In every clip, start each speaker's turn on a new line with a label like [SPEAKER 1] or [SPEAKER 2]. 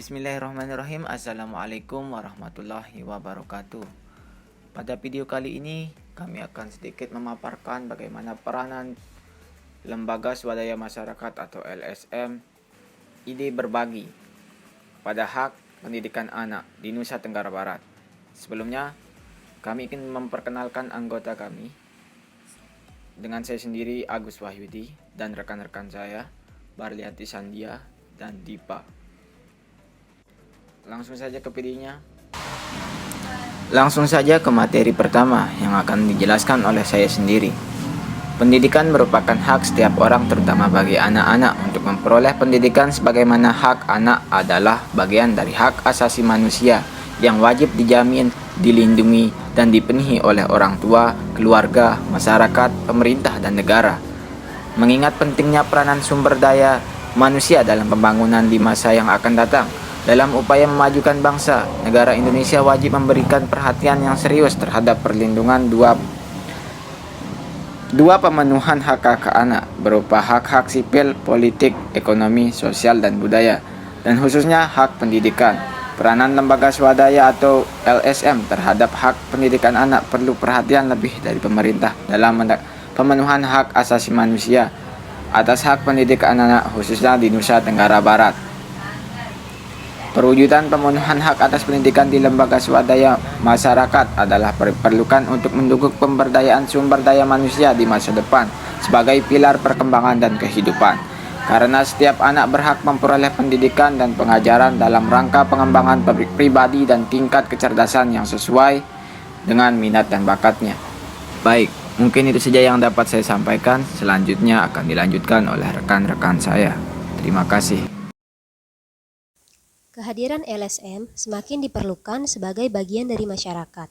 [SPEAKER 1] Bismillahirrahmanirrahim. Assalamualaikum warahmatullahi wabarakatuh. Pada video kali ini kami akan sedikit memaparkan bagaimana peranan Lembaga Swadaya Masyarakat atau LSM ide berbagi pada hak pendidikan anak di Nusa Tenggara Barat. Sebelumnya kami ingin memperkenalkan anggota kami. Dengan saya sendiri Agus Wahyudi dan rekan-rekan saya Barliati Sandia dan Dipa. Langsung saja ke videonya. Langsung saja ke materi pertama yang akan dijelaskan oleh saya sendiri. Pendidikan merupakan hak setiap orang, terutama bagi anak-anak. Untuk memperoleh pendidikan sebagaimana hak anak adalah bagian dari hak asasi manusia yang wajib dijamin, dilindungi, dan dipenuhi oleh orang tua, keluarga, masyarakat, pemerintah, dan negara. Mengingat pentingnya peranan sumber daya manusia dalam pembangunan di masa yang akan datang, dalam upaya memajukan bangsa, negara Indonesia wajib memberikan perhatian yang serius terhadap perlindungan dua pemenuhan hak-hak anak berupa hak-hak sipil, politik, ekonomi, sosial, dan budaya, dan khususnya hak pendidikan. Peranan lembaga swadaya atau LSM terhadap hak pendidikan anak perlu perhatian lebih dari pemerintah dalam pemenuhan hak asasi manusia atas hak pendidikan anak khususnya di Nusa Tenggara Barat. Perwujudan pemenuhan hak atas pendidikan di lembaga swadaya masyarakat adalah diperlukan untuk mendukung pemberdayaan sumber daya manusia di masa depan sebagai pilar perkembangan dan kehidupan. Karena setiap anak berhak memperoleh pendidikan dan pengajaran dalam rangka pengembangan pribadi dan tingkat kecerdasan yang sesuai dengan minat dan bakatnya. Baik, mungkin itu saja yang dapat saya sampaikan. Selanjutnya akan dilanjutkan oleh rekan-rekan saya. Terima kasih.
[SPEAKER 2] Kehadiran LSM semakin diperlukan sebagai bagian dari masyarakat.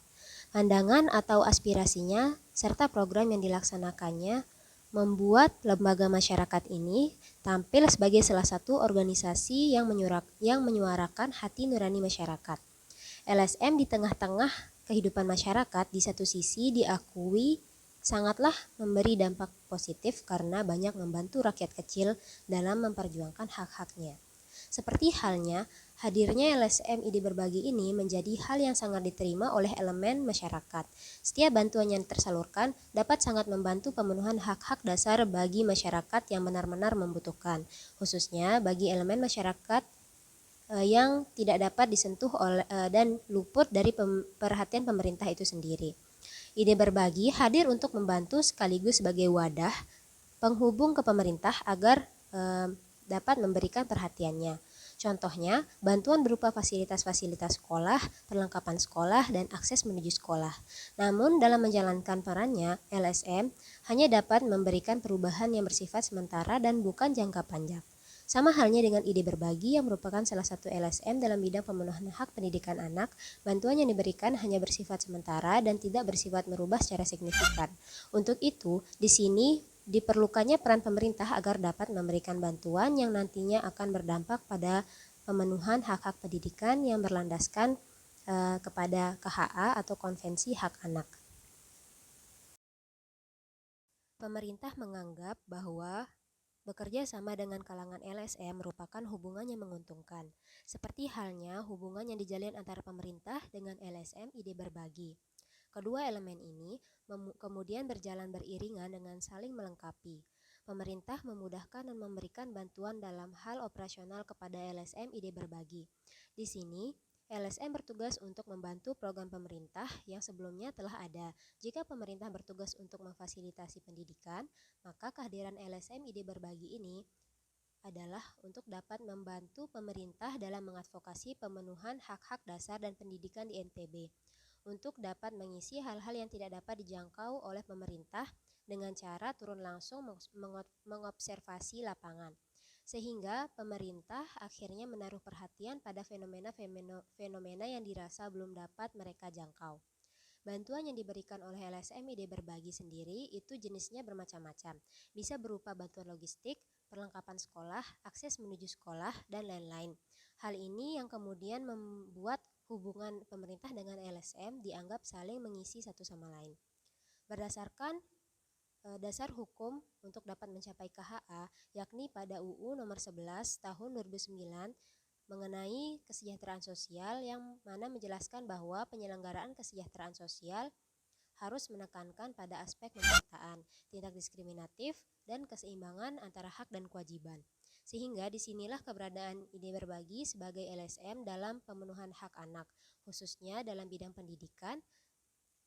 [SPEAKER 2] Pandangan atau aspirasinya serta program yang dilaksanakannya membuat lembaga masyarakat ini tampil sebagai salah satu organisasi yang menyuarakan hati nurani masyarakat. LSM di tengah-tengah kehidupan masyarakat di satu sisi diakui sangatlah memberi dampak positif karena banyak membantu rakyat kecil dalam memperjuangkan hak-haknya. Seperti halnya hadirnya LSM ide berbagi ini menjadi hal yang sangat diterima oleh elemen masyarakat. Setiap bantuan yang tersalurkan dapat sangat membantu pemenuhan hak-hak dasar bagi masyarakat yang benar-benar membutuhkan, khususnya bagi elemen masyarakat yang tidak dapat disentuh dan luput dari perhatian pemerintah itu sendiri. Ide berbagi hadir untuk membantu sekaligus sebagai wadah penghubung ke pemerintah agar dapat memberikan perhatiannya. Contohnya, bantuan berupa fasilitas-fasilitas sekolah, perlengkapan sekolah, dan akses menuju sekolah. Namun, dalam menjalankan perannya, LSM hanya dapat memberikan perubahan yang bersifat sementara dan bukan jangka panjang. Sama halnya dengan ide berbagi yang merupakan salah satu LSM dalam bidang pemenuhan hak pendidikan anak, bantuan yang diberikan hanya bersifat sementara dan tidak bersifat merubah secara signifikan. Untuk itu, di sini diperlukannya peran pemerintah agar dapat memberikan bantuan yang nantinya akan berdampak pada pemenuhan hak-hak pendidikan yang berlandaskan kepada KHA atau Konvensi Hak Anak. Pemerintah menganggap bahwa bekerja sama dengan kalangan LSM merupakan hubungan yang menguntungkan, seperti halnya hubungan yang dijalin antara pemerintah dengan LSM ide berbagi. Kedua elemen ini kemudian berjalan beriringan dengan saling melengkapi. Pemerintah memudahkan dan memberikan bantuan dalam hal operasional kepada LSM ide berbagi. Di sini, LSM bertugas untuk membantu program pemerintah yang sebelumnya telah ada. Jika pemerintah bertugas untuk memfasilitasi pendidikan, maka kehadiran LSM ide berbagi ini adalah untuk dapat membantu pemerintah dalam mengadvokasi pemenuhan hak-hak dasar dan pendidikan di NTB, untuk dapat mengisi hal-hal yang tidak dapat dijangkau oleh pemerintah dengan cara turun langsung mengobservasi lapangan, sehingga pemerintah akhirnya menaruh perhatian pada fenomena yang dirasa belum dapat mereka jangkau. Bantuan yang diberikan oleh LSM ide berbagi sendiri itu jenisnya bermacam-macam, bisa berupa bantuan logistik, perlengkapan sekolah, akses menuju sekolah, dan lain-lain. Hal ini yang kemudian membuat hubungan pemerintah dengan LSM dianggap saling mengisi satu sama lain. Berdasarkan dasar hukum untuk dapat mencapai KHA, yakni pada UU nomor 11 tahun 2009 mengenai kesejahteraan sosial yang mana menjelaskan bahwa penyelenggaraan kesejahteraan sosial harus menekankan pada aspek pemerataan, tindak diskriminatif, dan keseimbangan antara hak dan kewajiban. Sehingga disinilah keberadaan ide berbagi sebagai LSM dalam pemenuhan hak anak, khususnya dalam bidang pendidikan.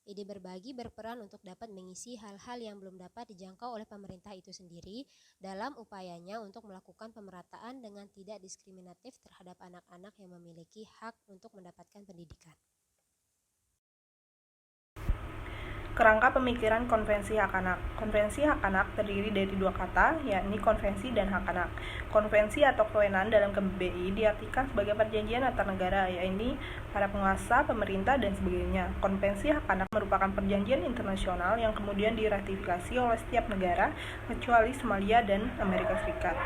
[SPEAKER 2] Ide berbagi berperan untuk dapat mengisi hal-hal yang belum dapat dijangkau oleh pemerintah itu sendiri dalam upayanya untuk melakukan pemerataan dengan tidak diskriminatif terhadap anak-anak yang memiliki hak untuk mendapatkan pendidikan.
[SPEAKER 3] Kerangka pemikiran Konvensi Hak Anak. Konvensi Hak Anak terdiri dari dua kata, yakni konvensi dan hak anak. Konvensi atau kewenangan dalam KBBI diartikan sebagai perjanjian antar negara, yaitu para penguasa, pemerintah, dan sebagainya. Konvensi Hak Anak merupakan perjanjian internasional yang kemudian diratifikasi oleh setiap negara, kecuali Somalia dan Amerika Serikat.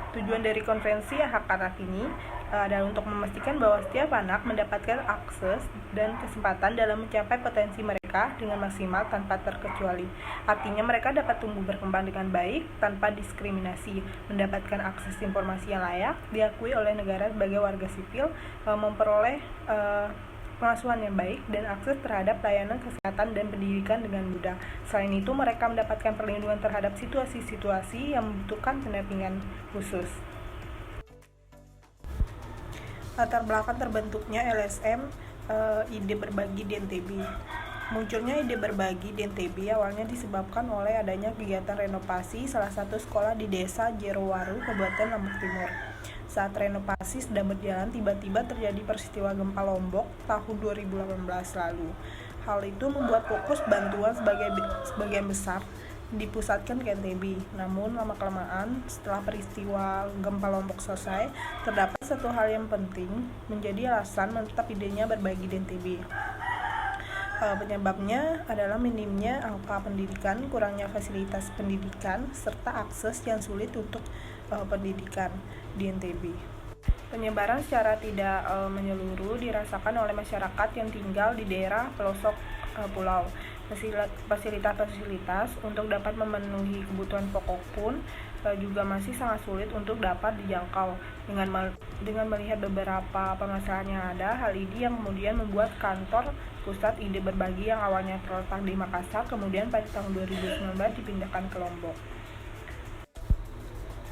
[SPEAKER 3] Tujuan dari konvensi hak anak ini adalah untuk memastikan bahwa setiap anak mendapatkan akses dan kesempatan dalam mencapai potensi mereka dengan maksimal tanpa terkecuali. Artinya mereka dapat tumbuh berkembang dengan baik tanpa diskriminasi, mendapatkan akses informasi yang layak, diakui oleh negara sebagai warga sipil, memperoleh pengasuhan yang baik, dan akses terhadap layanan kesehatan dan pendidikan dengan mudah. Selain itu, mereka mendapatkan perlindungan terhadap situasi-situasi yang membutuhkan pendampingan khusus. Latar belakang terbentuknya LSM ide berbagi di NTB. Munculnya ide berbagi di NTB awalnya disebabkan oleh adanya kegiatan renovasi salah satu sekolah di desa Jerowaru, Kabupaten Lombok Timur. Saat renovasi sedang berjalan, tiba-tiba terjadi peristiwa gempa Lombok tahun 2018 lalu. Hal itu membuat fokus bantuan sebagian besar dipusatkan ke NTB. Namun lama-kelamaan setelah peristiwa gempa Lombok selesai, terdapat satu hal yang penting menjadi alasan menetap idenya berbagi di NTB. Penyebabnya adalah minimnya angka pendidikan, kurangnya fasilitas pendidikan, serta akses yang sulit untuk pendidikan di NTB. Penyebaran secara tidak menyeluruh dirasakan oleh masyarakat yang tinggal di daerah pelosok pulau. Fasilitas-fasilitas untuk dapat memenuhi kebutuhan pokok pun juga masih sangat sulit untuk dapat dijangkau. Dengan melihat beberapa permasalahan yang ada, hal ini yang kemudian membuat kantor pusat ide berbagi yang awalnya terletak di Makassar kemudian pada tahun 2019 dipindahkan ke Lombok.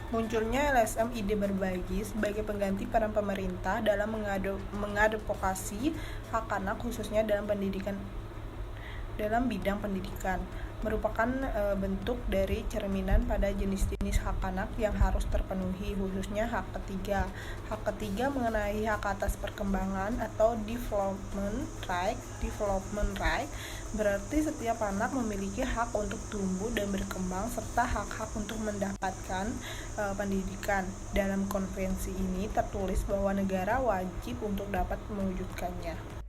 [SPEAKER 3] Munculnya LSM ide berbagi sebagai pengganti peran pemerintah dalam mengadvokasi hak anak khususnya dalam bidang pendidikan, merupakan bentuk dari cerminan pada jenis-jenis hak anak yang harus terpenuhi, khususnya hak ketiga. Hak ketiga mengenai hak atas perkembangan atau development right, berarti setiap anak memiliki hak untuk tumbuh dan berkembang serta hak-hak untuk mendapatkan pendidikan. Dalam konvensi ini tertulis bahwa negara wajib untuk dapat mewujudkannya.